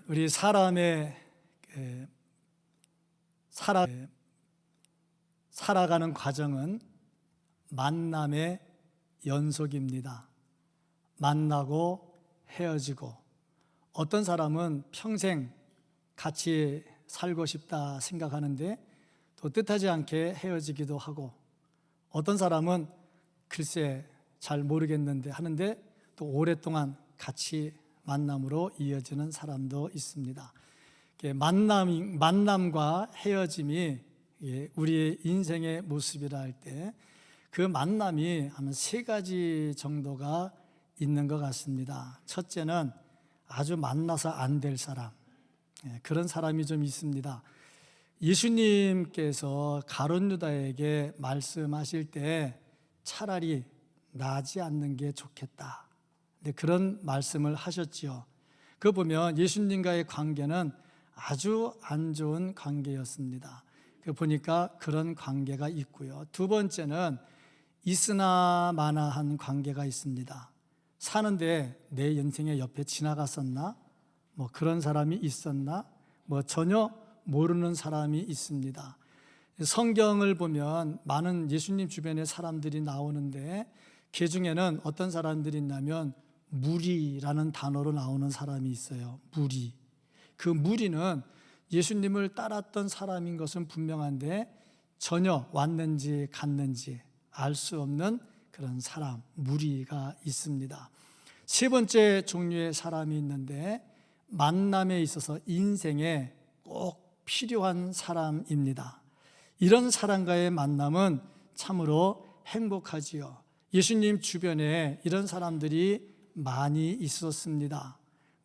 우리 사람의 살아가는 과정은 만남의 연속입니다. 만나고 헤어지고, 어떤 사람은 평생 같이 살고 싶다 생각하는데 또 뜻하지 않게 헤어지기도 하고, 어떤 사람은 글쎄 잘 모르겠는데 하는데 또 오랫동안 같이 만남으로 이어지는 사람도 있습니다. 만남과 헤어짐이 우리의 인생의 모습이라 할 때 그 만남이 한 3가지 정도가 있는 것 같습니다. 첫째는 아주 만나서 안 될 사람, 그런 사람이 좀 있습니다. 예수님께서 가룟 유다에게 말씀하실 때 차라리 나지 않는 게 좋겠다, 그런 말씀을 하셨지요. 그거 보면 예수님과의 관계는 아주 안 좋은 관계였습니다. 보니까 그런 관계가 있고요. 두 번째는 있으나 마나한 관계가 있습니다. 사는데 내 인생의 옆에 지나갔었나? 그런 사람이 있었나? 전혀 모르는 사람이 있습니다. 성경을 보면 많은 예수님 주변에 사람들이 나오는데 그 중에는 어떤 사람들이 있냐면 무리라는 단어로 나오는 사람이 있어요. 무리. 그 무리는 예수님을 따랐던 사람인 것은 분명한데 전혀 왔는지 갔는지 알 수 없는 그런 사람, 무리가 있습니다. 세 번째 종류의 사람이 있는데 만남에 있어서 인생에 꼭 필요한 사람입니다. 이런 사람과의 만남은 참으로 행복하지요. 예수님 주변에 이런 사람들이 많이 있었습니다.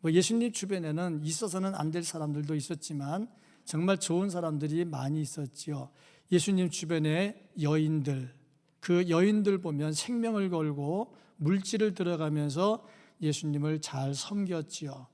예수님 주변에는 있어서는 안 될 사람들도 있었지만 정말 좋은 사람들이 많이 있었지요. 예수님 주변에 여인들, 그 여인들 보면 생명을 걸고 물질을 들어가면서 예수님을 잘 섬겼지요.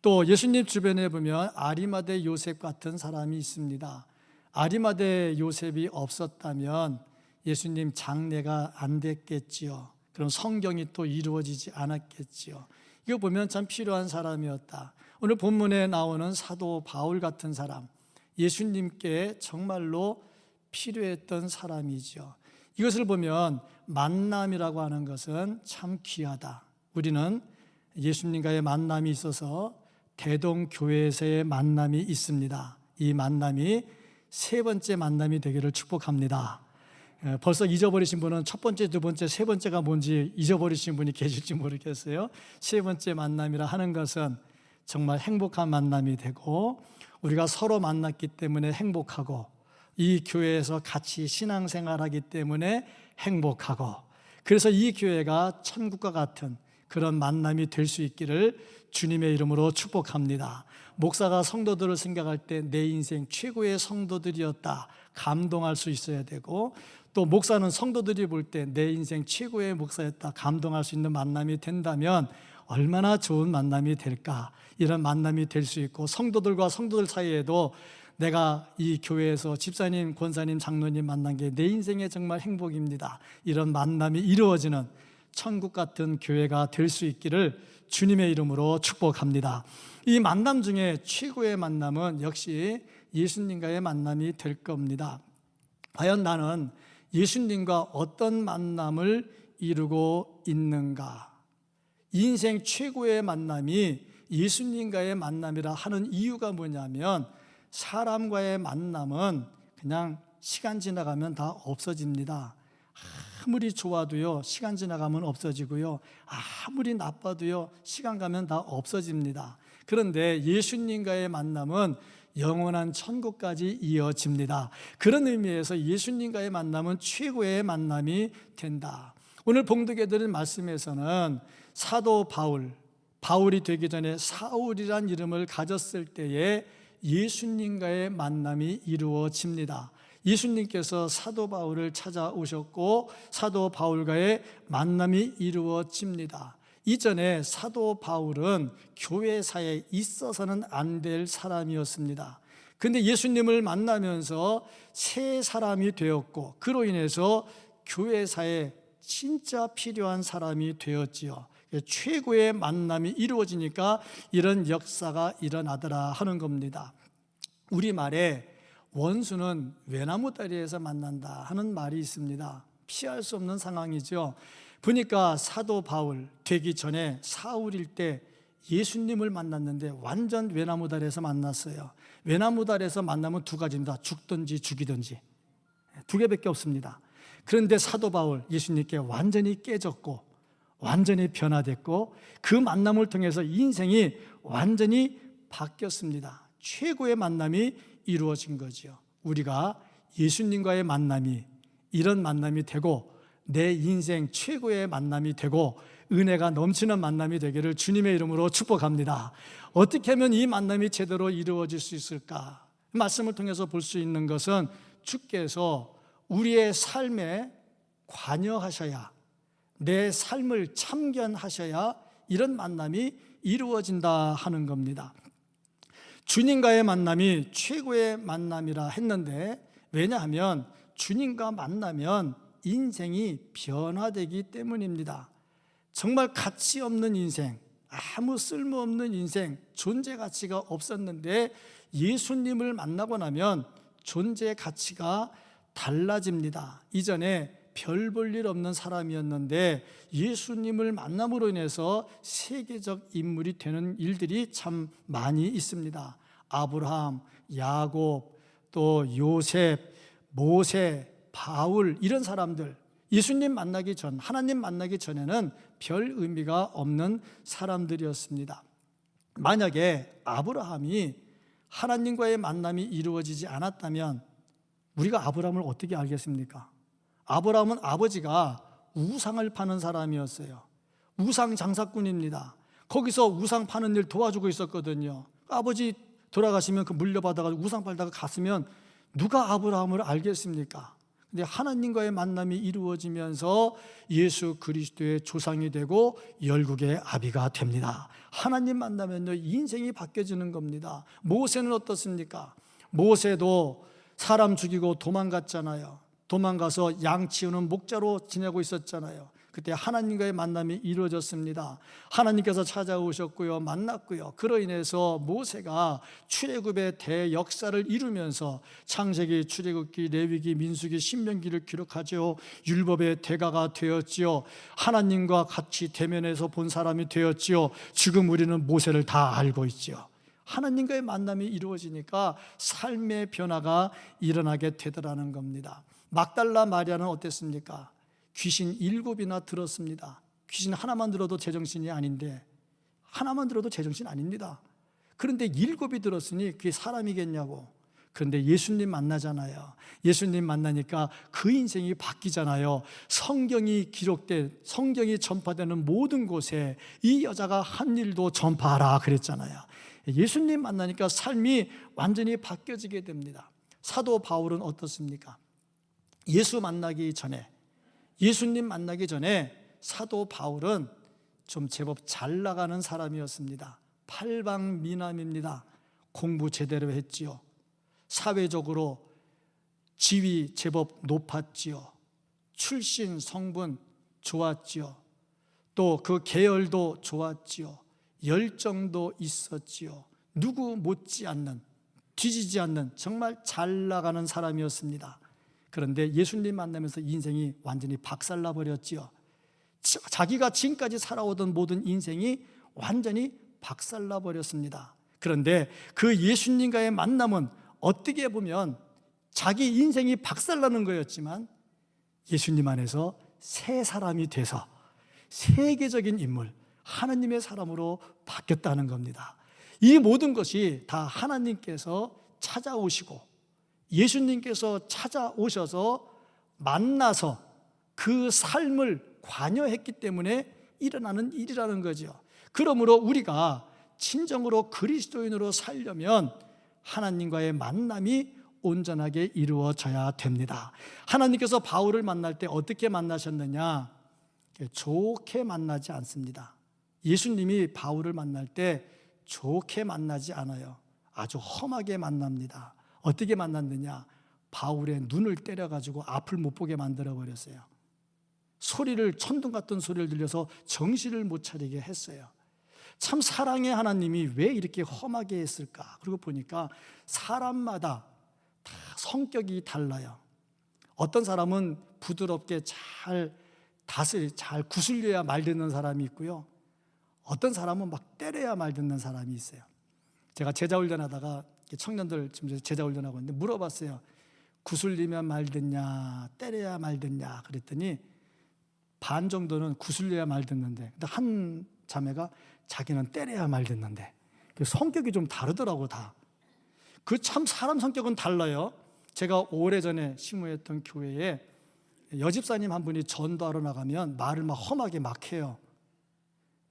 또 예수님 주변에 보면 아리마대 요셉 같은 사람이 있습니다. 아리마대 요셉이 없었다면 예수님 장례가 안 됐겠지요. 그럼 성경이 또 이루어지지 않았겠지요. 이거 보면 참 필요한 사람이었다. 오늘 본문에 나오는 사도 바울 같은 사람, 예수님께 정말로 필요했던 사람이죠. 이것을 보면 만남이라고 하는 것은 참 귀하다. 우리는 예수님과의 만남이 있어서 대동교회에서의 만남이 있습니다. 이 만남이 3번째 만남이 되기를 축복합니다. 벌써 잊어버리신 분은 첫 번째, 두 번째, 세 번째가 뭔지 잊어버리신 분이 계실지 모르겠어요. 3번째 만남이라 하는 것은 정말 행복한 만남이 되고, 우리가 서로 만났기 때문에 행복하고, 이 교회에서 같이 신앙생활하기 때문에 행복하고, 그래서 이 교회가 천국과 같은 그런 만남이 될 수 있기를 주님의 이름으로 축복합니다. 목사가 성도들을 생각할 때 내 인생 최고의 성도들이었다 감동할 수 있어야 되고, 또 목사는 성도들이 볼 때 내 인생 최고의 목사였다 감동할 수 있는 만남이 된다면 얼마나 좋은 만남이 될까. 이런 만남이 될 수 있고, 성도들과 성도들 사이에도 내가 이 교회에서 집사님, 권사님, 장로님 만난 게 내 인생의 정말 행복입니다, 이런 만남이 이루어지는 천국 같은 교회가 될 수 있기를 주님의 이름으로 축복합니다. 이 만남 중에 최고의 만남은 역시 예수님과의 만남이 될 겁니다. 과연 나는 예수님과 어떤 만남을 이루고 있는가? 인생 최고의 만남이 예수님과의 만남이라 하는 이유가 뭐냐면, 사람과의 만남은 그냥 시간 지나가면 다 없어집니다. 아무리 좋아도요, 시간 지나가면 없어지고요, 아무리 나빠도요, 시간 가면 다 없어집니다. 그런데 예수님과의 만남은 영원한 천국까지 이어집니다. 그런 의미에서 예수님과의 만남은 최고의 만남이 된다. 오늘 봉독해 드린 말씀에서는 사도 바울이 되기 전에 사울이란 이름을 가졌을 때에 예수님과의 만남이 이루어집니다. 예수님께서 사도 바울을 찾아오셨고 사도 바울과의 만남이 이루어집니다. 이전에 사도 바울은 교회사에 있어서는 안 될 사람이었습니다. 그런데 예수님을 만나면서 새 사람이 되었고, 그로 인해서 교회사에 진짜 필요한 사람이 되었지요. 최고의 만남이 이루어지니까 이런 역사가 일어나더라 하는 겁니다. 우리말에 원수는 외나무 다리에서 만난다 하는 말이 있습니다. 피할 수 없는 상황이죠. 보니까 사도 바울 되기 전에 사울일 때 예수님을 만났는데 완전 외나무 다리에서 만났어요. 외나무 다리에서 만나면 두 가지입니다. 죽든지 죽이든지, 두 개밖에 없습니다. 그런데 사도 바울 예수님께 완전히 깨졌고 완전히 변화됐고 그 만남을 통해서 인생이 완전히 바뀌었습니다. 최고의 만남이 이루어진 거죠. 우리가 예수님과의 만남이 이런 만남이 되고 내 인생 최고의 만남이 되고 은혜가 넘치는 만남이 되기를 주님의 이름으로 축복합니다. 어떻게 하면 이 만남이 제대로 이루어질 수 있을까? 말씀을 통해서 볼 수 있는 것은 주께서 우리의 삶에 관여하셔야, 내 삶을 참견하셔야 이런 만남이 이루어진다 하는 겁니다. 주님과의 만남이 최고의 만남이라 했는데, 왜냐하면 주님과 만나면 인생이 변화되기 때문입니다. 정말 가치 없는 인생, 아무 쓸모없는 인생, 존재 가치가 없었는데 예수님을 만나고 나면 존재 가치가 달라집니다. 이전에 별 볼 일 없는 사람이었는데 예수님을 만남으로 인해서 세계적 인물이 되는 일들이 참 많이 있습니다. 아브라함, 야곱, 또 요셉, 모세, 바울, 이런 사람들, 예수님 만나기 전, 하나님 만나기 전에는 별 의미가 없는 사람들이었습니다. 만약에 아브라함이 하나님과의 만남이 이루어지지 않았다면 우리가 아브라함을 어떻게 알겠습니까? 아브라함은 아버지가 우상을 파는 사람이었어요. 우상 장사꾼입니다. 거기서 우상 파는 일 도와주고 있었거든요. 아버지 돌아가시면 그 물려받아가 우상 팔다가 갔으면 누가 아브라함을 알겠습니까? 근데 하나님과의 만남이 이루어지면서 예수 그리스도의 조상이 되고 열국의 아비가 됩니다. 하나님 만나면요 인생이 바뀌어지는 겁니다. 모세는 어떻습니까? 모세도 사람 죽이고 도망갔잖아요. 도망가서 양 치우는 목자로 지내고 있었잖아요. 그때 하나님과의 만남이 이루어졌습니다. 하나님께서 찾아오셨고요, 만났고요. 그로 인해서 모세가 출애굽의 대역사를 이루면서 창세기, 출애굽기, 레위기, 민수기, 신명기를 기록하죠. 율법의 대가가 되었지요. 하나님과 같이 대면해서 본 사람이 되었지요. 지금 우리는 모세를 다 알고 있지요. 하나님과의 만남이 이루어지니까 삶의 변화가 일어나게 되더라는 겁니다. 막달라 마리아는 어땠습니까? 귀신 7이나 들었습니다. 귀신 하나만 들어도 제정신이 아닌데, 하나만 들어도 제정신 아닙니다. 그런데 7이 들었으니 그게 사람이겠냐고. 그런데 예수님 만나잖아요. 예수님 만나니까 그 인생이 바뀌잖아요. 성경이 기록된, 성경이 전파되는 모든 곳에 이 여자가 한 일도 전파하라 그랬잖아요. 예수님 만나니까 삶이 완전히 바뀌어지게 됩니다. 사도 바울은 어떻습니까? 예수 만나기 전에, 예수님 만나기 전에 사도 바울은 좀 제법 잘 나가는 사람이었습니다. 팔방미남입니다. 공부 제대로 했지요. 사회적으로 지위 제법 높았지요. 출신 성분 좋았지요. 또 그 계열도 좋았지요. 열정도 있었지요. 누구 못지않는, 뒤지지 않는 정말 잘 나가는 사람이었습니다. 그런데 예수님 만나면서 인생이 완전히 박살나 버렸지요. 자기가 지금까지 살아오던 모든 인생이 완전히 박살나 버렸습니다. 그런데 그 예수님과의 만남은 어떻게 보면 자기 인생이 박살나는 거였지만 예수님 안에서 새 사람이 돼서 세계적인 인물, 하나님의 사람으로 바뀌었다는 겁니다. 이 모든 것이 다 하나님께서 찾아오시고 예수님께서 찾아오셔서 만나서 그 삶을 관여했기 때문에 일어나는 일이라는 거죠. 그러므로 우리가 진정으로 그리스도인으로 살려면 하나님과의 만남이 온전하게 이루어져야 됩니다. 하나님께서 바울을 만날 때 어떻게 만나셨느냐? 좋게 만나지 않습니다. 예수님이 바울을 만날 때 좋게 만나지 않아요. 아주 험하게 만납니다. 어떻게 만났느냐? 바울의 눈을 때려가지고 앞을 못 보게 만들어 버렸어요. 소리를, 천둥 같은 소리를 들려서 정신을 못 차리게 했어요. 참 사랑의 하나님이 왜 이렇게 험하게 했을까? 그리고 보니까 사람마다 다 성격이 달라요. 어떤 사람은 부드럽게 잘 구슬려야 말 듣는 사람이 있고요, 어떤 사람은 막 때려야 말 듣는 사람이 있어요. 제가 제자 훈련하다가 청년들 지금 제자 훈련하고 있는데 물어봤어요. 구슬리면 말 듣냐, 때려야 말 듣냐? 그랬더니 반 정도는 구슬려야 말 듣는데, 근데 한 자매가 자기는 때려야 말 듣는데, 성격이 좀 다르더라고. 다 그 참 사람 성격은 달라요. 제가 오래전에 심우했던 교회에 여집사님 한 분이 전도하러 나가면 말을 막 험하게 막 해요.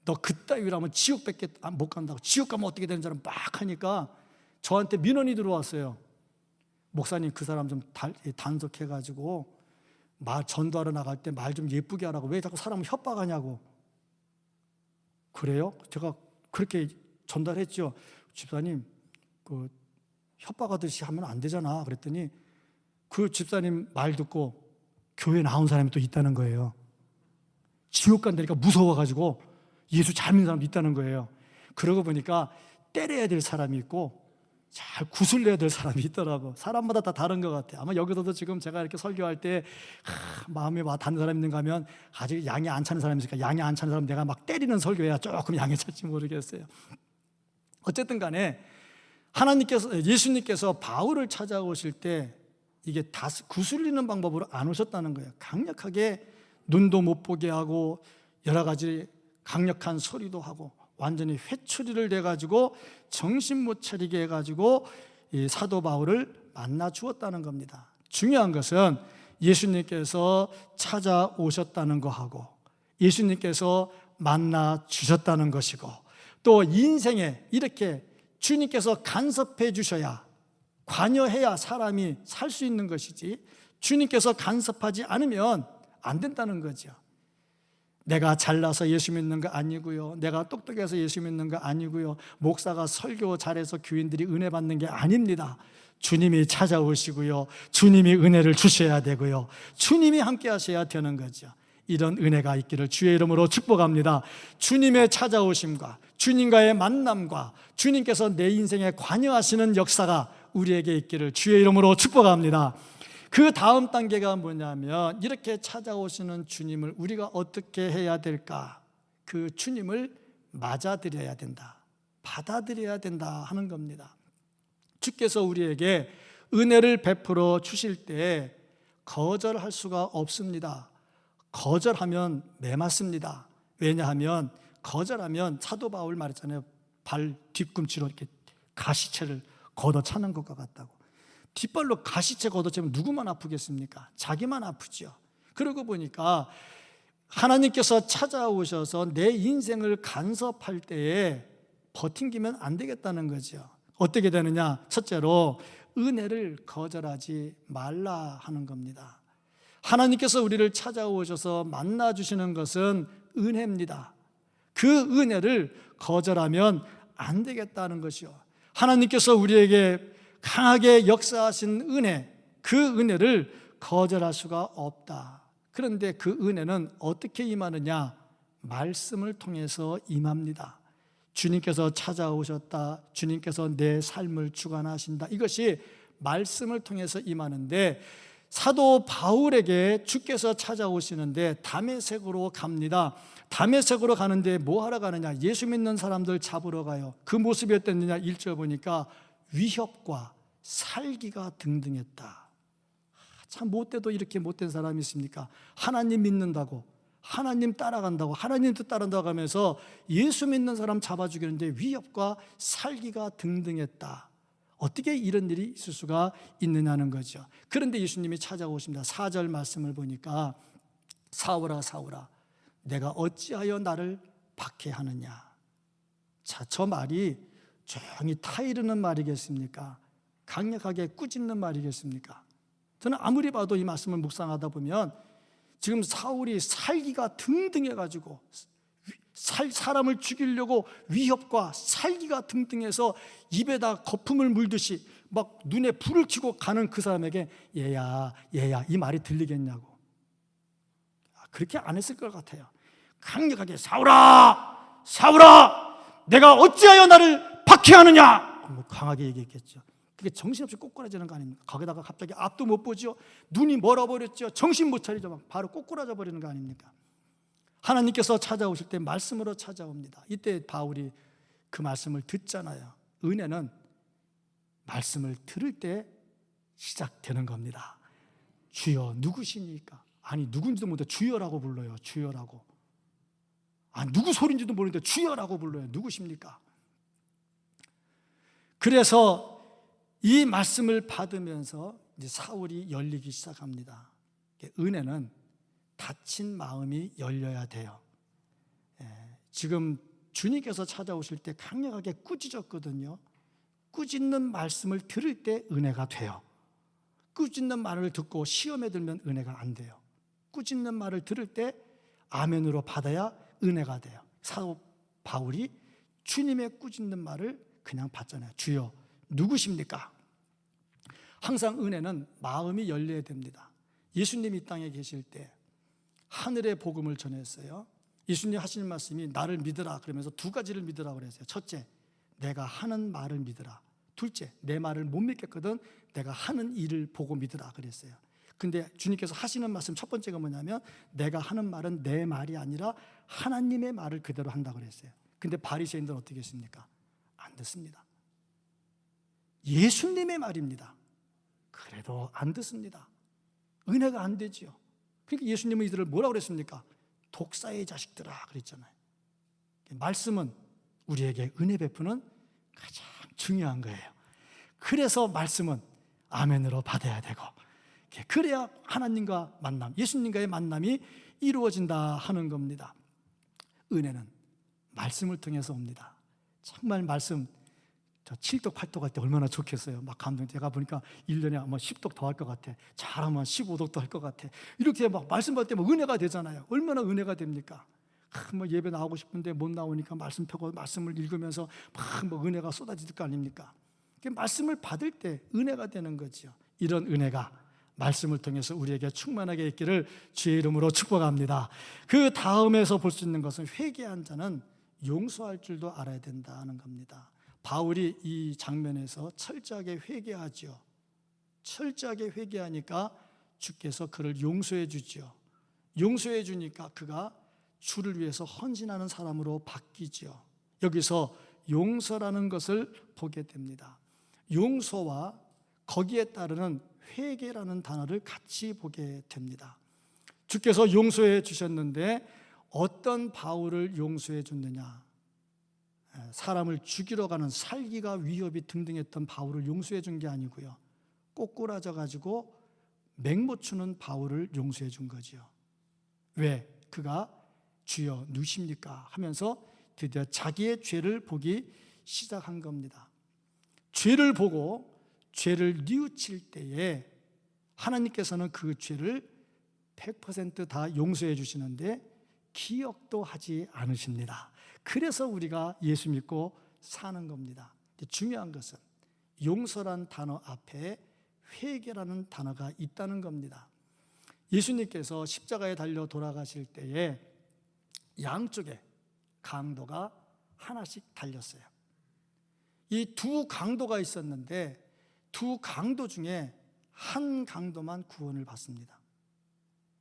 너 그따위라면 지옥밖에 못 간다고, 지옥 가면 어떻게 되는 줄 막 하니까 저한테 민원이 들어왔어요. 목사님, 그 사람 좀 단속해가지고 말 전도하러 나갈 때 말 좀 예쁘게 하라고, 왜 자꾸 사람을 협박하냐고. 그래요? 제가 그렇게 전달했죠. 집사님, 그 협박하듯이 하면 안 되잖아. 그랬더니 그 집사님 말 듣고 교회 나온 사람이 또 있다는 거예요. 지옥 간다니까 무서워가지고 예수 잘 믿는 사람도 있다는 거예요. 그러고 보니까 때려야 될 사람이 있고 잘 구슬려야 될 사람이 있더라고. 사람마다 다 다른 것 같아요. 아마 여기서도 지금 제가 이렇게 설교할 때 마음에 닿는 사람이 있는가 하면 아직 양이 안 차는 사람이 있으니까, 양이 안 차는 사람 내가 막 때리는 설교해야 조금 양이 찰지 모르겠어요. 어쨌든 간에 예수님께서 바울을 찾아오실 때 이게 다 구슬리는 방법으로 안 오셨다는 거예요. 강력하게 눈도 못 보게 하고 여러 가지 강력한 소리도 하고 완전히 회초리를 대가지고 정신 못 차리게 해가지고 이 사도 바울을 만나 주었다는 겁니다. 중요한 것은 예수님께서 찾아오셨다는 거하고 예수님께서 만나 주셨다는 것이고, 또 인생에 이렇게 주님께서 간섭해 주셔야, 관여해야 사람이 살 수 있는 것이지, 주님께서 간섭하지 않으면 안 된다는 거죠. 내가 잘나서 예수 믿는 거 아니고요, 내가 똑똑해서 예수 믿는 거 아니고요, 목사가 설교 잘해서 교인들이 은혜 받는 게 아닙니다. 주님이 찾아오시고요, 주님이 은혜를 주셔야 되고요, 주님이 함께 하셔야 되는 거죠. 이런 은혜가 있기를 주의 이름으로 축복합니다. 주님의 찾아오심과 주님과의 만남과 주님께서 내 인생에 관여하시는 역사가 우리에게 있기를 주의 이름으로 축복합니다. 그 다음 단계가 뭐냐면, 이렇게 찾아오시는 주님을 우리가 어떻게 해야 될까? 그 주님을 맞아들여야 된다, 받아들여야 된다 하는 겁니다. 주께서 우리에게 은혜를 베풀어 주실 때 거절할 수가 없습니다. 거절하면 매맞습니다. 왜냐하면 거절하면 사도 바울 말했잖아요. 발 뒤꿈치로 이렇게 가시채를 걷어차는 것과 같다고. 뒷발로 가시채 걷어차면 누구만 아프겠습니까? 자기만 아프죠. 그러고 보니까 하나님께서 찾아오셔서 내 인생을 간섭할 때에 버팅기면 안 되겠다는 거죠. 어떻게 되느냐? 첫째로 은혜를 거절하지 말라 하는 겁니다. 하나님께서 우리를 찾아오셔서 만나주시는 것은 은혜입니다. 그 은혜를 거절하면 안 되겠다는 것이요, 하나님께서 우리에게 강하게 역사하신 은혜, 그 은혜를 거절할 수가 없다. 그런데 그 은혜는 어떻게 임하느냐? 말씀을 통해서 임합니다. 주님께서 찾아오셨다, 주님께서 내 삶을 주관하신다, 이것이 말씀을 통해서 임하는데, 사도 바울에게 주께서 찾아오시는데 다메섹으로 갑니다. 다메섹으로 가는데 뭐 하러 가느냐? 예수 믿는 사람들 잡으러 가요. 그 모습이 어땠느냐? 1절 보니까 위협과 살기가 등등했다. 참 못돼도 이렇게 못된 사람이 있습니까? 하나님 믿는다고, 하나님 따라간다고, 하나님 뜻 따른다고 하면서 예수 믿는 사람 잡아 죽이는데 위협과 살기가 등등했다. 어떻게 이런 일이 있을 수가 있느냐는 거죠. 그런데 예수님이 찾아오십니다. 4절 말씀을 보니까 사울아 사울아 내가 어찌하여 나를 박해하느냐. 자, 저 말이 조용히 타이르는 말이겠습니까? 강력하게 꾸짖는 말이겠습니까? 저는 아무리 봐도 이 말씀을 묵상하다 보면 지금 사울이 살기가 등등해가지고 사람을 죽이려고 위협과 살기가 등등해서 입에다 거품을 물듯이 막 눈에 불을 켜고 가는 그 사람에게 얘야 이 말이 들리겠냐고. 그렇게 안 했을 것 같아요. 강력하게 사울아, 사울아, 내가 어찌하여 나를 박해하느냐, 강하게 얘기했겠죠. 그게 정신없이 꼬꾸라지는 거 아닙니까? 거기다가 갑자기 앞도 못 보죠. 눈이 멀어버렸죠. 정신 못 차리죠. 막 바로 꼬꾸라져 버리는 거 아닙니까? 하나님께서 찾아오실 때 말씀으로 찾아옵니다. 이때 바울이 그 말씀을 듣잖아요. 은혜는 말씀을 들을 때 시작되는 겁니다. 주여 누구시니까? 아니 누군지도 모르는데 주여라고 불러요. 주여라고. 누구 소리인지도 모르는데 주여라고 불러요. 누구십니까? 그래서 이 말씀을 받으면서 이제 사울이 열리기 시작합니다. 은혜는 닫힌 마음이 열려야 돼요. 지금 주님께서 찾아오실 때 강력하게 꾸짖었거든요. 꾸짖는 말씀을 들을 때 은혜가 돼요. 꾸짖는 말을 듣고 시험에 들면 은혜가 안 돼요. 꾸짖는 말을 들을 때 아멘으로 받아야 은혜가 돼요. 사도 바울이 주님의 꾸짖는 말을 그냥 받잖아요. 주여 누구십니까? 항상 은혜는 마음이 열려야 됩니다. 예수님이 이 땅에 계실 때 하늘의 복음을 전했어요. 예수님 하시는 말씀이 나를 믿으라 그러면서 두 가지를 믿으라 그랬어요. 첫째, 내가 하는 말을 믿으라. 둘째, 내 말을 못 믿겠거든 내가 하는 일을 보고 믿으라 그랬어요. 근데 주님께서 하시는 말씀 첫 번째가 뭐냐면 내가 하는 말은 내 말이 아니라 하나님의 말을 그대로 한다고 그랬어요. 근데 바리새인들은 어떻게 했습니까? 안 듣습니다. 예수님의 말입니다. 그래도 안 듣습니다. 은혜가 안 되지요. 그러니까 예수님은 이들을 뭐라고 그랬습니까? 독사의 자식들아 그랬잖아요. 말씀은 우리에게 은혜 베푸는 가장 중요한 거예요. 그래서 말씀은 아멘으로 받아야 되고, 그래야 하나님과 만남, 예수님과의 만남이 이루어진다 하는 겁니다. 은혜는 말씀을 통해서 옵니다. 정말 말씀, 저 7독 8독 할 때 얼마나 좋겠어요. 막 감동. 제가 보니까 1년에 아마 10독 더 할 것 같아. 잘하면 15독도 할 것 같아. 이렇게 막 말씀 받을 때 뭐 은혜가 되잖아요. 얼마나 은혜가 됩니까? 뭐 예배 나오고 싶은데 못 나오니까 말씀 펴고 말씀을 읽으면서 막 뭐 은혜가 쏟아질 거 아닙니까? 말씀을 받을 때 은혜가 되는 거죠. 이런 은혜가 말씀을 통해서 우리에게 충만하게 있기를 주의 이름으로 축복합니다. 그 다음에서 볼 수 있는 것은 회개한 자는 용서할 줄도 알아야 된다는 겁니다. 바울이 이 장면에서 철저하게 회개하죠. 철저하게 회개하니까 주께서 그를 용서해 주죠. 용서해 주니까 그가 주를 위해서 헌신하는 사람으로 바뀌죠. 여기서 용서라는 것을 보게 됩니다. 용서와 거기에 따르는 회개라는 단어를 같이 보게 됩니다. 주께서 용서해 주셨는데 어떤 바울을 용서해 줬느냐? 사람을 죽이러 가는 살기가 위협이 등등했던 바울을 용서해 준 게 아니고요, 꼬꾸라져 가지고 맹못 추는 바울을 용서해 준 거지요. 왜? 그가 주여 누구십니까? 하면서 드디어 자기의 죄를 보기 시작한 겁니다. 죄를 보고 죄를 뉘우칠 때에 하나님께서는 그 죄를 100% 다 용서해 주시는데 기억도 하지 않으십니다. 그래서 우리가 예수 믿고 사는 겁니다. 중요한 것은 용서란 단어 앞에 회개라는 단어가 있다는 겁니다. 예수님께서 십자가에 달려 돌아가실 때에 양쪽에 강도가 하나씩 달렸어요. 이 두 강도가 있었는데 두 강도 중에 한 강도만 구원을 받습니다.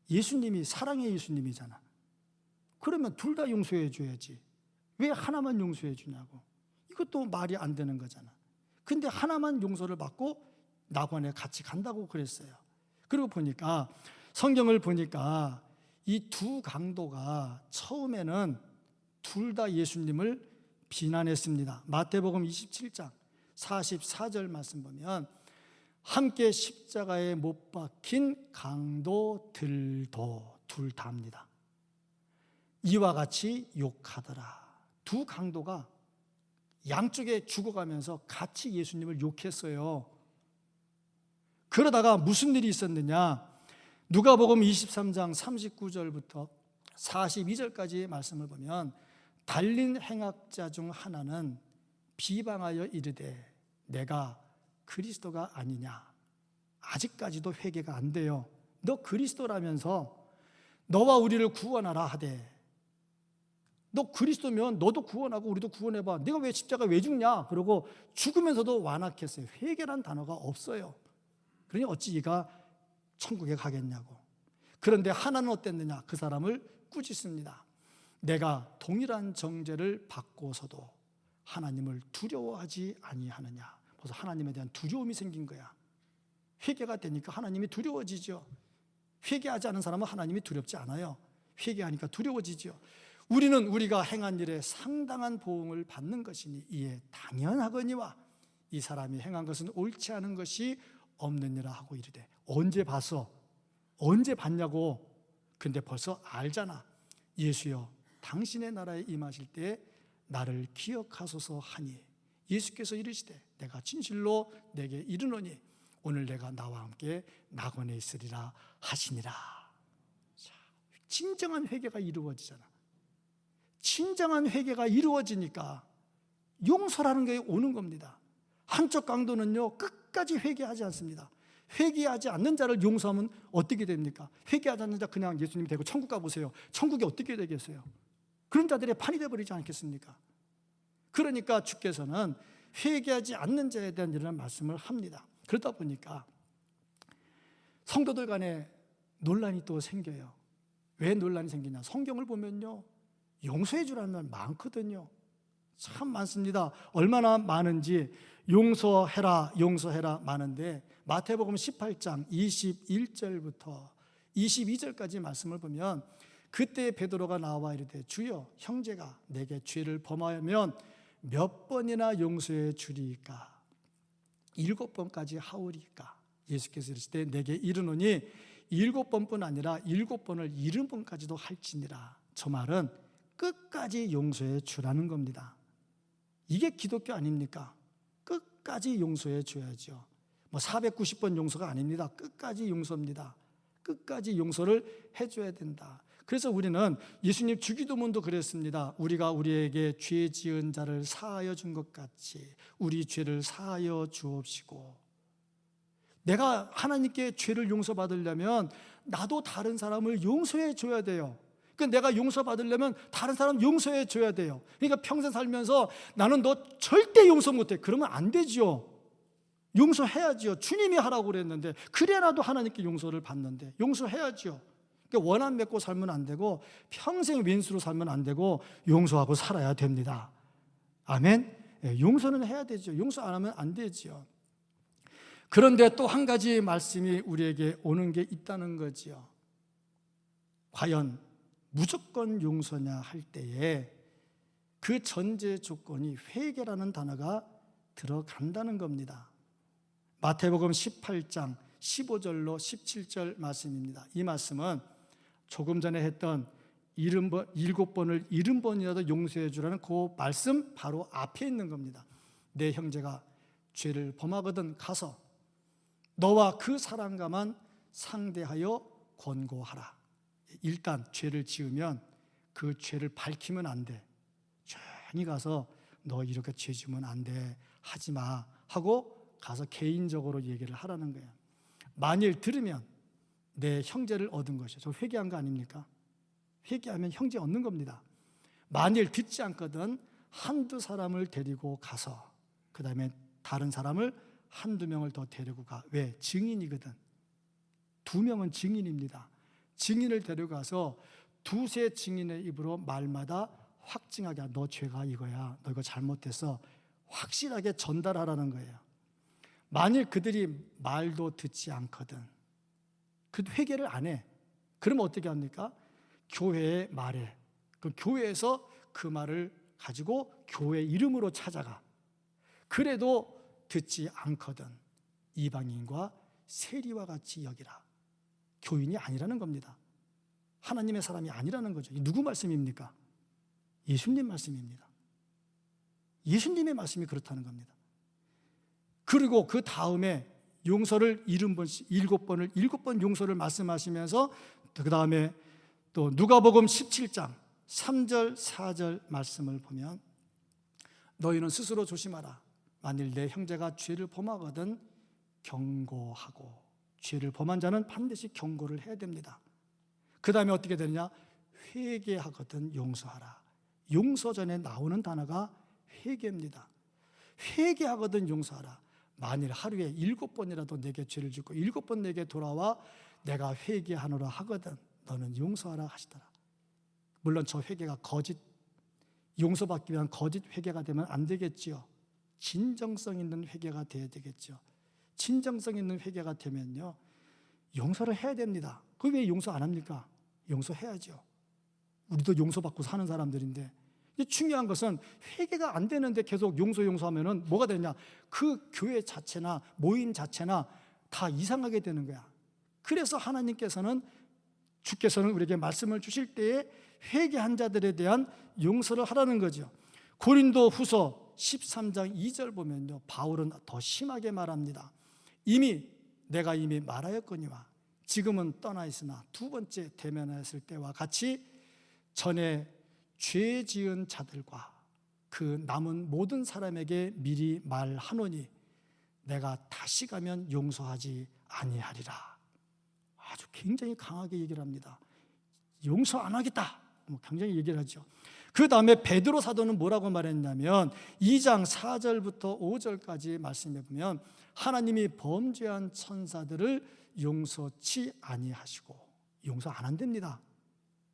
예수님이 사랑의 예수님이잖아. 그러면 둘 다 용서해 줘야지. 왜 하나만 용서해 주냐고. 이것도 말이 안 되는 거잖아. 근데 하나만 용서를 받고 낙원에 같이 간다고 그랬어요. 그리고 보니까 성경을 보니까 이 두 강도가 처음에는 둘 다 예수님을 비난했습니다. 마태복음 27장 44절 말씀 보면 함께 십자가에 못 박힌 강도들도 둘 다입니다. 이와 같이 욕하더라. 두 강도가 양쪽에 죽어가면서 같이 예수님을 욕했어요. 그러다가 무슨 일이 있었느냐? 누가복음 23장 39절부터 42절까지의 말씀을 보면 달린 행악자 중 하나는 비방하여 이르되 내가 그리스도가 아니냐? 아직까지도 회개가 안 돼요. 너 그리스도라면서 너와 우리를 구원하라 하되, 너 그리스도면 너도 구원하고 우리도 구원해봐. 네가 왜 십자가 왜 죽냐? 그러고 죽으면서도 완악했어요. 회개란 단어가 없어요. 그러니 어찌 이가 천국에 가겠냐고. 그런데 하나는 어땠느냐? 그 사람을 꾸짖습니다. 내가 동일한 정죄를 받고서도 하나님을 두려워하지 아니하느냐. 벌써 하나님에 대한 두려움이 생긴 거야. 회개가 되니까 하나님이 두려워지죠. 회개하지 않은 사람은 하나님이 두렵지 않아요. 회개하니까 두려워지죠. 우리는 우리가 행한 일에 상당한 보응을 받는 것이니 이에 당연하거니와 이 사람이 행한 것은 옳지 않은 것이 없느니라 하고 이르되. 언제 봤어? 언제 봤냐고. 근데 벌써 알잖아. 예수여, 당신의 나라에 임하실 때 나를 기억하소서 하니 예수께서 이르시되 내가 진실로 내게 이르노니 오늘 내가 나와 함께 낙원에 있으리라 하시니라. 자, 진정한 회개가 이루어지잖아. 진정한 회개가 이루어지니까 용서라는 게 오는 겁니다. 한쪽 강도는요, 끝까지 회개하지 않습니다. 회개하지 않는 자를 용서하면 어떻게 됩니까? 회개하지 않는 자 그냥 예수님이 되고 천국 가보세요. 천국이 어떻게 되겠어요? 그런 자들의 판이 되어버리지 않겠습니까? 그러니까 주께서는 회개하지 않는 자에 대한 이런 말씀을 합니다. 그러다 보니까 성도들 간에 논란이 또 생겨요. 왜 논란이 생기냐? 성경을 보면요, 용서해 주라는 말 많거든요. 참 많습니다. 얼마나 많은지 용서해라 용서해라 많은데 마태복음 18장 21절부터 22절까지 말씀을 보면 그때 베드로가 나와 이르되 주여 형제가 내게 죄를 범하면 몇 번이나 용서해 주리이까? 7번까지 하오리이까? 예수께서 이르시되 내게 이르노니 7번뿐 아니라 7번을 70번까지도 할지니라. 저 말은 끝까지 용서해 주라는 겁니다. 이게 기독교 아닙니까? 끝까지 용서해 줘야죠. 490번 용서가 아닙니다. 끝까지 용서입니다. 끝까지 용서를 해줘야 된다. 그래서 우리는 예수님 주기도문도 그랬습니다. 우리가 우리에게 죄 지은 자를 사하여 준 것 같이 우리 죄를 사하여 주옵시고. 내가 하나님께 죄를 용서받으려면 나도 다른 사람을 용서해 줘야 돼요. 그러니까 내가 용서받으려면 다른 사람 용서해 줘야 돼요. 그러니까 평생 살면서 나는 너 절대 용서 못해. 그러면 안 되죠. 용서해야죠. 주님이 하라고 그랬는데, 그래라도 하나님께 용서를 받는데 용서해야죠. 그러니까 원한 맺고 살면 안 되고 평생 왼수로 살면 안 되고 용서하고 살아야 됩니다. 아멘. 용서는 해야 되죠. 용서 안 하면 안 되죠. 그런데 또 한 가지 말씀이 우리에게 오는 게 있다는 거지요. 과연 무조건 용서냐 할 때에 그 전제 조건이 회개라는 단어가 들어간다는 겁니다. 마태복음 18장 15절로 17절 말씀입니다. 이 말씀은 조금 전에 했던 7번을 70번이라도 용서해 주라는 그 말씀 바로 앞에 있는 겁니다. 내 형제가 죄를 범하거든 가서 너와 그 사람과만 상대하여 권고하라. 일단 죄를 지으면 그 죄를 밝히면 안 돼. 조용히 가서 너 이렇게 죄 지으면 안 돼. 하지 마. 하고 가서 개인적으로 얘기를 하라는 거예요. 만일 들으면 내 형제를 얻은 것이에요. 저 회개한 거 아닙니까? 회개하면 형제 얻는 겁니다. 만일 듣지 않거든 한두 사람을 데리고 가서 그 다음에 다른 사람을 한두 명을 더 데리고 가. 왜? 증인이거든. 2명은 증인입니다. 증인을 데려가서 두세 증인의 입으로 말마다 확증하게, 너 죄가 이거야, 너 이거 잘못했어, 확실하게 전달하라는 거예요. 만일 그들이 말도 듣지 않거든, 그 회개를 안 해. 그러면 어떻게 합니까? 교회에 말해. 그 교회에서 그 말을 가지고 교회 이름으로 찾아가. 그래도 듣지 않거든 이방인과 세리와 같이 여기라. 교인이 아니라는 겁니다. 하나님의 사람이 아니라는 거죠. 누구 말씀입니까? 예수님 말씀입니다. 예수님의 말씀이 그렇다는 겁니다. 그리고 그 다음에 용서를 7번을 7번 용서를 말씀하시면서 그 다음에 또 누가복음 17장 3절 4절 말씀을 보면 너희는 스스로 조심하라. 만일 내 형제가 죄를 범하거든 경고하고. 죄를 범한 자는 반드시 경고를 해야 됩니다. 그 다음에 어떻게 되느냐? 회개하거든 용서하라. 용서 전에 나오는 단어가 회개입니다. 회개하거든 용서하라. 만일 하루에 7번이라도 내게 죄를 짓고 7번 내게 돌아와 내가 회개하노라 하거든 너는 용서하라 하시더라. 물론 저 회개가 거짓, 용서받기 위한 거짓 회개가 되면 안 되겠지요. 진정성 있는 회개가 되어야 되겠죠. 진정성 있는 회개가 되면요, 용서를 해야 됩니다. 그 왜 용서 안 합니까? 용서해야죠. 우리도 용서받고 사는 사람들인데, 중요한 것은 회개가 안 되는데 계속 용서하면은 뭐가 되냐? 그 교회 자체나 모임 자체나 다 이상하게 되는 거야. 그래서 하나님께서는, 주께서는 우리에게 말씀을 주실 때에 회개한 자들에 대한 용서를 하라는 거죠. 고린도 후서 13장 2절 보면요, 바울은 더 심하게 말합니다. 내가 이미 말하였거니와 지금은 떠나 있으나 두 번째 대면하였을 때와 같이 전에 죄 지은 자들과 그 남은 모든 사람에게 미리 말하노니 내가 다시 가면 용서하지 아니하리라. 아주 굉장히 강하게 얘기를 합니다. 용서 안 하겠다, 굉장히 얘기를 하죠. 그 다음에 베드로 사도는 뭐라고 말했냐면 2장 4절부터 5절까지 말씀해 보면 하나님이 범죄한 천사들을 용서치 아니하시고, 용서 안 한답니다.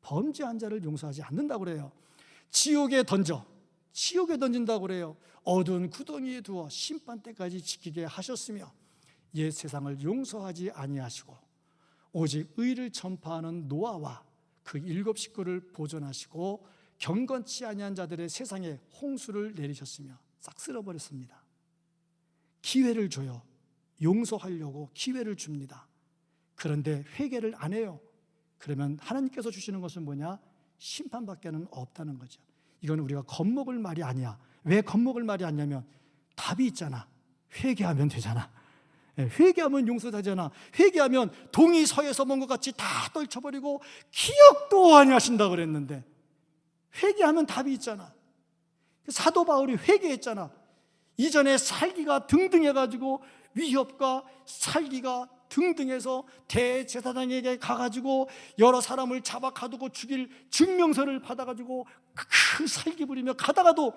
범죄한 자를 용서하지 않는다고 그래요. 지옥에 던진다고 그래요. 어두운 구덩이에 두어 심판 때까지 지키게 하셨으며 옛 세상을 용서하지 아니하시고 오직 의를 전파하는 노아와 그 7 식구를 보존하시고 경건치 아니한 자들의 세상에 홍수를 내리셨으며 싹 쓸어버렸습니다. 기회를 줘요. 용서하려고 기회를 줍니다. 그런데 회개를 안 해요. 그러면 하나님께서 주시는 것은 뭐냐? 심판밖에는 없다는 거죠. 이건 우리가 겁먹을 말이 아니야. 왜 겁먹을 말이 아니냐면 답이 있잖아. 회개하면 되잖아. 회개하면 용서되잖아. 회개하면 동이 서에서 먼 것 같이 다 떨쳐버리고 기억도 아니하신다고 그랬는데 회개하면 답이 있잖아. 사도 바울이 회개했잖아. 이전에 살기가 등등해가지고 위협과 살기가 등등해서 대제사장에게 가가지고 여러 사람을 잡아 가두고 죽일 증명서를 받아가지고 그 살기 부리며 가다가도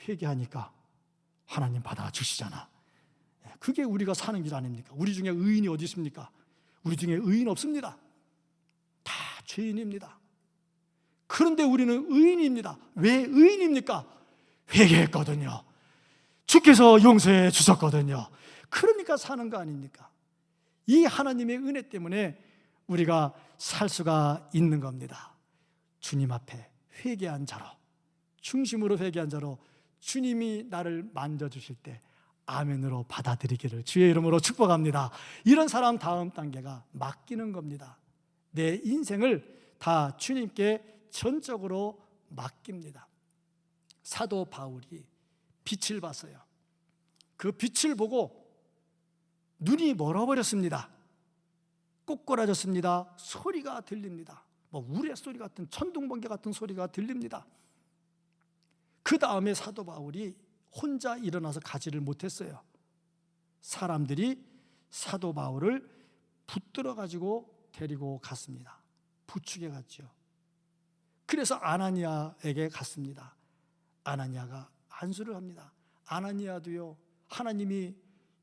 회개하니까 하나님 받아주시잖아. 그게 우리가 사는 길 아닙니까? 우리 중에 의인이 어디 있습니까? 우리 중에 의인 없습니다. 다 죄인입니다. 그런데 우리는 의인입니다. 왜 의인입니까? 회개했거든요. 주께서 용서해 주셨거든요. 그러니까 사는 거 아닙니까? 이 하나님의 은혜 때문에 우리가 살 수가 있는 겁니다. 주님 앞에 회개한 자로, 중심으로 회개한 자로 주님이 나를 만져주실 때 아멘으로 받아들이기를 주의 이름으로 축복합니다. 이런 사람 다음 단계가 맡기는 겁니다. 내 인생을 다 주님께 전적으로 맡깁니다. 사도 바울이 빛을 봤어요. 그 빛을 보고 눈이 멀어버렸습니다. 꼬꾸라졌습니다. 소리가 들립니다. 우레소리 같은, 천둥번개 같은 소리가 들립니다. 그 다음에 사도 바울이 혼자 일어나서 가지를 못했어요. 사람들이 사도 바울을 붙들어 가지고 데리고 갔습니다. 부축해 갔죠. 그래서 아나니아에게 갔습니다. 아나니아가 안수를 합니다. 아나니아도요, 하나님이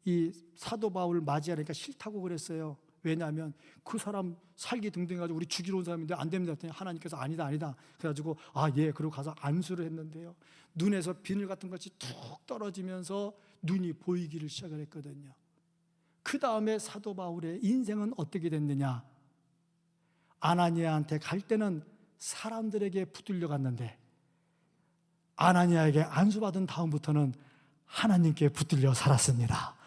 이 사도 바울을 맞이하니까 싫다고 그랬어요. 왜냐하면 그 사람 살기 등등해가지고 우리 죽이러 온 사람인데 안 됩니다 했더니 하나님께서 아니다 그래가지고 그리고 가서 안수를 했는데요, 눈에서 비늘 같은 것이 툭 떨어지면서 눈이 보이기를 시작을 했거든요. 그 다음에 사도 바울의 인생은 어떻게 됐느냐? 아나니아한테 갈 때는 사람들에게 붙들려 갔는데 아나니아에게 안수받은 다음부터는 하나님께 붙들려 살았습니다.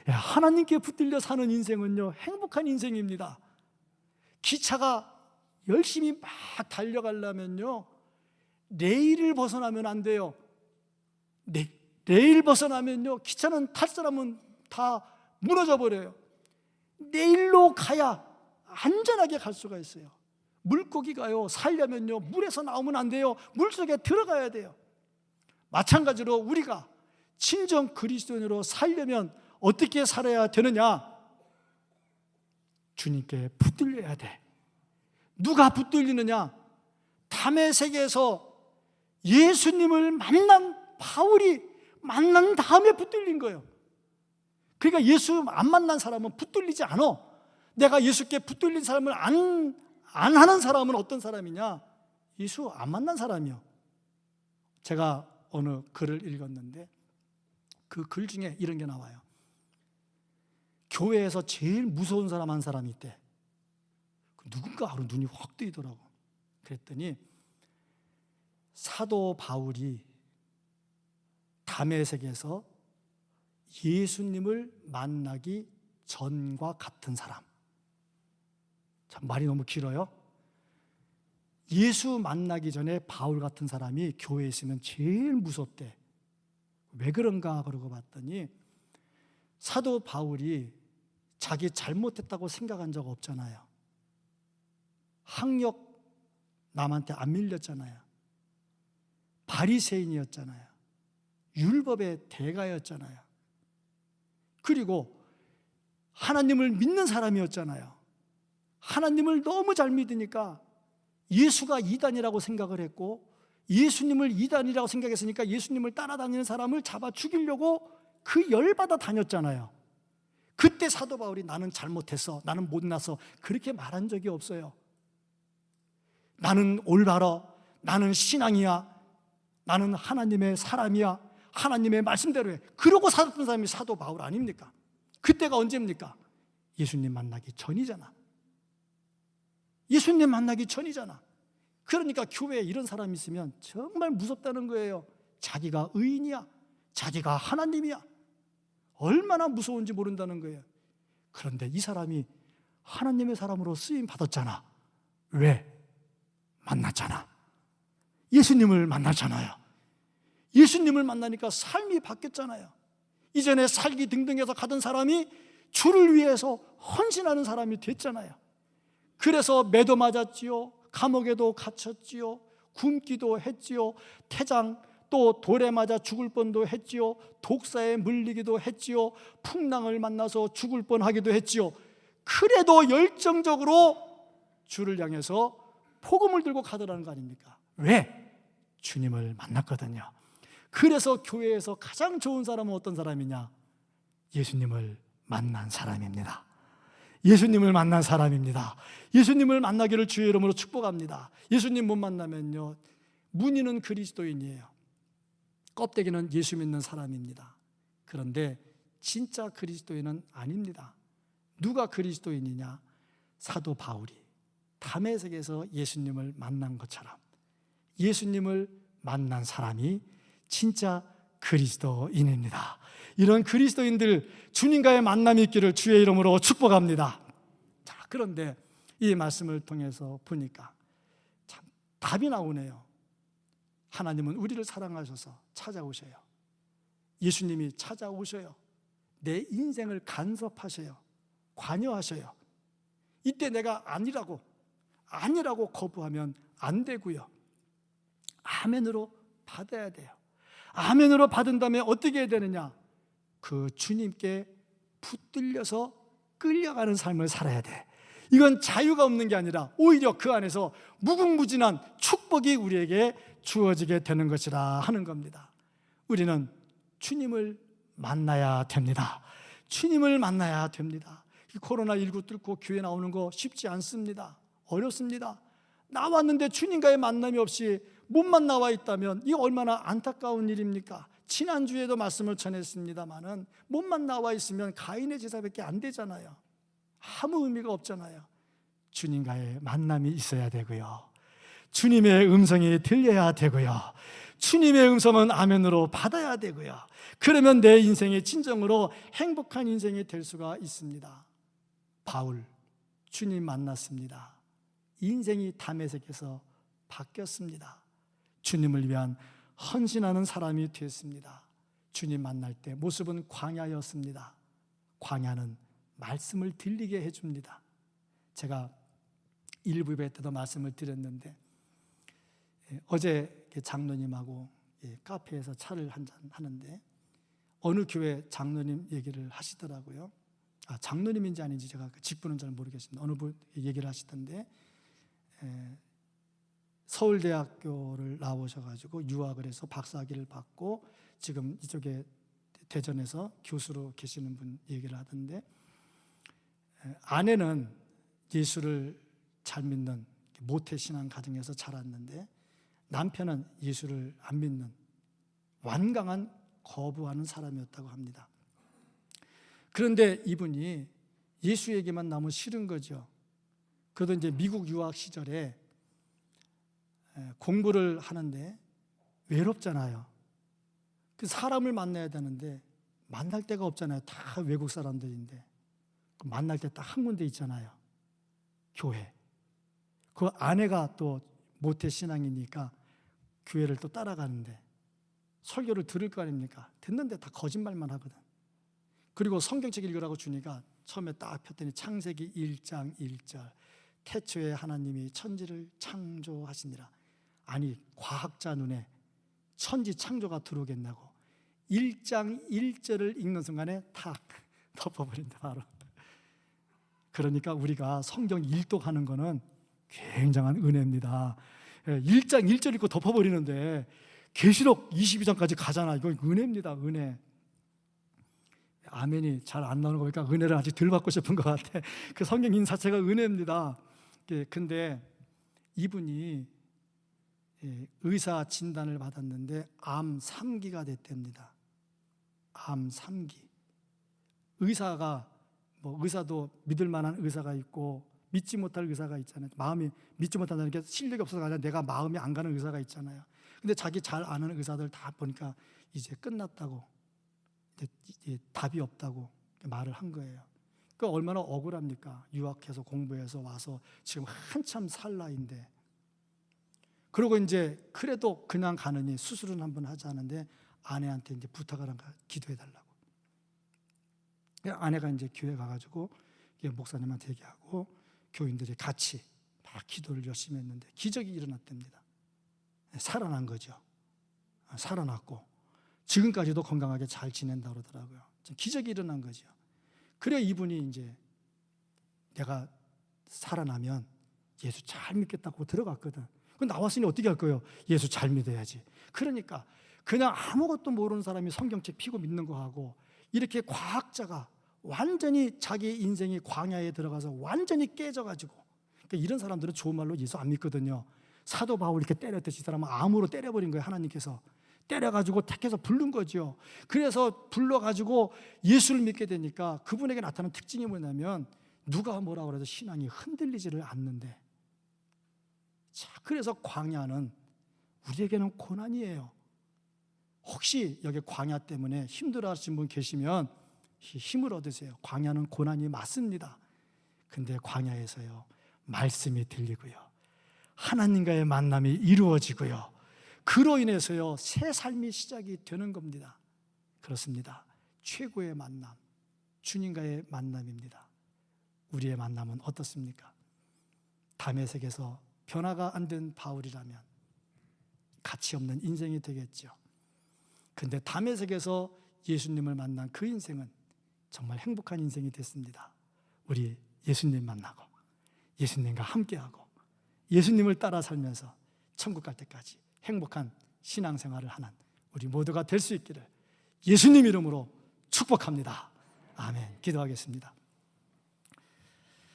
하나님께 붙들려 사는 인생은요, 행복한 인생입니다. 기차가 열심히 막 달려가려면요, 레일을 벗어나면 안 돼요. 레일 벗어나면요, 기차는 탈 사람은 다 무너져 버려요. 레일로 가야 안전하게 갈 수가 있어요. 물고기가요, 살려면요, 물에서 나오면 안 돼요. 물속에 들어가야 돼요. 마찬가지로 우리가 진정 그리스도인으로 살려면 어떻게 살아야 되느냐? 주님께 붙들려야 돼. 누가 붙들리느냐? 다메섹에서 예수님을 만난 바울이 만난 다음에 붙들린 거예요. 그러니까 예수 안 만난 사람은 붙들리지 않아. 내가 예수께 붙들린 사람을 안 하는 사람은 어떤 사람이냐? 예수 안 만난 사람이요. 제가 어느 글을 읽었는데 그 글 중에 이런 게 나와요. 교회에서 제일 무서운 사람 한 사람이 있대. 누군가 하루 눈이 확 뜨이더라고. 그랬더니 사도 바울이 다메섹에서 예수님을 만나기 전과 같은 사람. 참 말이 너무 길어요. 예수 만나기 전에 바울 같은 사람이 교회에 있으면 제일 무섭대. 왜 그런가 그러고 봤더니 사도 바울이 자기 잘못했다고 생각한 적 없잖아요. 학력 남한테 안 밀렸잖아요. 바리새인이었잖아요. 율법의 대가였잖아요. 그리고 하나님을 믿는 사람이었잖아요. 하나님을 너무 잘 믿으니까 예수가 이단이라고 생각을 했고, 예수님을 이단이라고 생각했으니까 예수님을 따라다니는 사람을 잡아 죽이려고 그 열받아 다녔잖아요. 그때 사도 바울이 나는 잘못했어, 나는 못나서 그렇게 말한 적이 없어요. 나는 올바러, 나는 신앙이야, 나는 하나님의 사람이야, 하나님의 말씀대로 해. 그러고 살았던 사람이 사도 바울 아닙니까? 그때가 언제입니까? 예수님 만나기 전이잖아. 예수님 만나기 전이잖아. 그러니까 교회에 이런 사람이 있으면 정말 무섭다는 거예요. 자기가 의인이야, 자기가 하나님이야. 얼마나 무서운지 모른다는 거예요. 그런데 이 사람이 하나님의 사람으로 쓰임 받았잖아. 왜? 만났잖아. 예수님을 만났잖아요. 예수님을 만나니까 삶이 바뀌었잖아요. 이전에 살기 등등해서 가던 사람이 주를 위해서 헌신하는 사람이 됐잖아요. 그래서 매도 맞았지요, 감옥에도 갇혔지요, 굶기도 했지요, 태장 또 돌에 맞아 죽을 뻔도 했지요, 독사에 물리기도 했지요, 풍랑을 만나서 죽을 뻔하기도 했지요. 그래도 열정적으로 주를 향해서 복음을 들고 가더라는 거 아닙니까? 왜? 주님을 만났거든요. 그래서 교회에서 가장 좋은 사람은 어떤 사람이냐? 예수님을 만난 사람입니다. 예수님을 만난 사람입니다. 예수님을 만나기를 주의 이름으로 축복합니다. 예수님 못 만나면요, 무늬는 그리스도인이에요. 껍데기는 예수 믿는 사람입니다. 그런데 진짜 그리스도인은 아닙니다. 누가 그리스도인이냐? 사도 바울이 다메섹에서 예수님을 만난 것처럼 예수님을 만난 사람이 진짜 그리스도인입니다. 이런 그리스도인들 주님과의 만남이 있기를 주의 이름으로 축복합니다. 자, 그런데 이 말씀을 통해서 보니까 참 답이 나오네요. 하나님은 우리를 사랑하셔서 찾아오셔요. 예수님이 찾아오셔요. 내 인생을 간섭하셔요. 관여하셔요. 이때 내가 아니라고 거부하면 안 되고요. 아멘으로 받아야 돼요. 아멘으로 받은 다음에 어떻게 해야 되느냐? 그 주님께 붙들려서 끌려가는 삶을 살아야 돼. 이건 자유가 없는 게 아니라 오히려 그 안에서 무궁무진한 축복이 우리에게 주어지게 되는 것이라 하는 겁니다. 우리는 주님을 만나야 됩니다. 주님을 만나야 됩니다. 코로나19 뚫고 교회 나오는 거 쉽지 않습니다. 어렵습니다. 나왔는데 주님과의 만남이 없이 몸만 나와 있다면 이 얼마나 안타까운 일입니까? 지난주에도 말씀을 전했습니다마는 몸만 나와 있으면 가인의 제사밖에 안 되잖아요. 아무 의미가 없잖아요. 주님과의 만남이 있어야 되고요. 주님의 음성이 들려야 되고요. 주님의 음성은 아멘으로 받아야 되고요. 그러면 내 인생이 진정으로 행복한 인생이 될 수가 있습니다. 바울, 주님 만났습니다. 인생이 다메섹에서 바뀌었습니다. 주님을 위한 헌신하는 사람이 됐습니다. 주님 만날 때 모습은 광야였습니다. 광야는 말씀을 들리게 해줍니다. 제가 일부 예배 때도 말씀을 드렸는데 어제 장로님하고 카페에서 차를 한잔 하는데 어느 교회 장로님 얘기를 하시더라고요. 장로님인지 아닌지 제가 그 직분은 잘 모르겠습니다. 어느 분 얘기를 하시던데 서울대학교를 나오셔가지고 유학을 해서 박사학위를 받고 지금 이쪽에 대전에서 교수로 계시는 분 얘기를 하던데, 아내는 예수를 잘 믿는 모태신앙 가정에서 자랐는데 남편은 예수를 안 믿는 완강한 거부하는 사람이었다고 합니다. 그런데 이분이 예수 얘기만 너무 싫은 거죠. 그래도 이제 미국 유학 시절에 공부를 하는데 외롭잖아요. 그 사람을 만나야 되는데 만날 데가 없잖아요. 다 외국 사람들인데 만날 때 딱 한 군데 있잖아요. 교회. 그 아내가 또 모태 신앙이니까 교회를 또 따라가는데 설교를 들을 거 아닙니까? 듣는데 다 거짓말만 하거든. 그리고 성경책 읽으라고 주니까 처음에 딱 폈더니 창세기 1장 1절 태초에 하나님이 천지를 창조하시니라. 아니, 과학자 눈에 천지 창조가 들어오겠냐고 1장 1절을 읽는 순간에 탁 덮어버린다 바로. 그러니까 우리가 성경 일독하는 거는 굉장한 은혜입니다. 1장 1절 읽고 덮어버리는데 계시록 22장까지 가잖아. 이거 은혜입니다. 은혜. 아멘이 잘 안 나오는 거 보니까 은혜를 아직 덜 받고 싶은 것 같아. 그 성경인 자체가 은혜입니다. 근데 이분이 의사 진단을 받았는데 암 3기가 됐답니다. 암 3기. 의사가 의사도 믿을 만한 의사가 있고 믿지 못할 의사가 있잖아요. 마음이 믿지 못한다는 게 실력이 없어서 아니라 내가 마음이 안 가는 의사가 있잖아요. 근데 자기 잘 아는 의사들 다 보니까 이제 끝났다고, 이제 답이 없다고 말을 한 거예요. 그 얼마나 억울합니까? 유학해서 공부해서 와서 지금 한참 살 나이인데. 그리고 이제 그래도 그냥 가느니 수술은 한번 하자는데 아내한테 이제 부탁을 한 거야. 기도해 달라고. 아내가 이제 교회 가가지고 목사님한테 얘기하고 교인들이 같이 막 기도를 열심히 했는데 기적이 일어났답니다. 살아난 거죠. 살아났고 지금까지도 건강하게 잘 지낸다 그러더라고요. 기적이 일어난 거죠. 그래 이분이 이제 내가 살아나면 예수 잘 믿겠다고 들어갔거든. 그 나왔으니 어떻게 할 거예요? 예수 잘 믿어야지. 그러니까 그냥 아무것도 모르는 사람이 성경책 피고 믿는 거 하고 이렇게 과학자가 완전히 자기 인생이 광야에 들어가서 완전히 깨져가지고, 그러니까 이런 사람들은 좋은 말로 예수 안 믿거든요. 사도 바울 이렇게 때렸듯이 이 사람은 암으로 때려버린 거예요. 하나님께서 때려가지고 택해서 부른 거죠. 그래서 불러가지고 예수를 믿게 되니까 그분에게 나타나는 특징이 뭐냐면 누가 뭐라 그래도 신앙이 흔들리지를 않는데, 자, 그래서 광야는 우리에게는 고난이에요. 혹시 여기 광야 때문에 힘들어하시는 분 계시면 힘을 얻으세요. 광야는 고난이 맞습니다. 근데 광야에서요 말씀이 들리고요 하나님과의 만남이 이루어지고요 그로 인해서요 새 삶이 시작이 되는 겁니다. 그렇습니다. 최고의 만남, 주님과의 만남입니다. 우리의 만남은 어떻습니까? 다메섹에서 변화가 안 된 바울이라면 가치 없는 인생이 되겠죠. 근데 다메섹에서 예수님을 만난 그 인생은 정말 행복한 인생이 됐습니다. 우리 예수님 만나고 예수님과 함께하고 예수님을 따라 살면서 천국 갈 때까지 행복한 신앙생활을 하는 우리 모두가 될 수 있기를 예수님 이름으로 축복합니다. 아멘. 기도하겠습니다.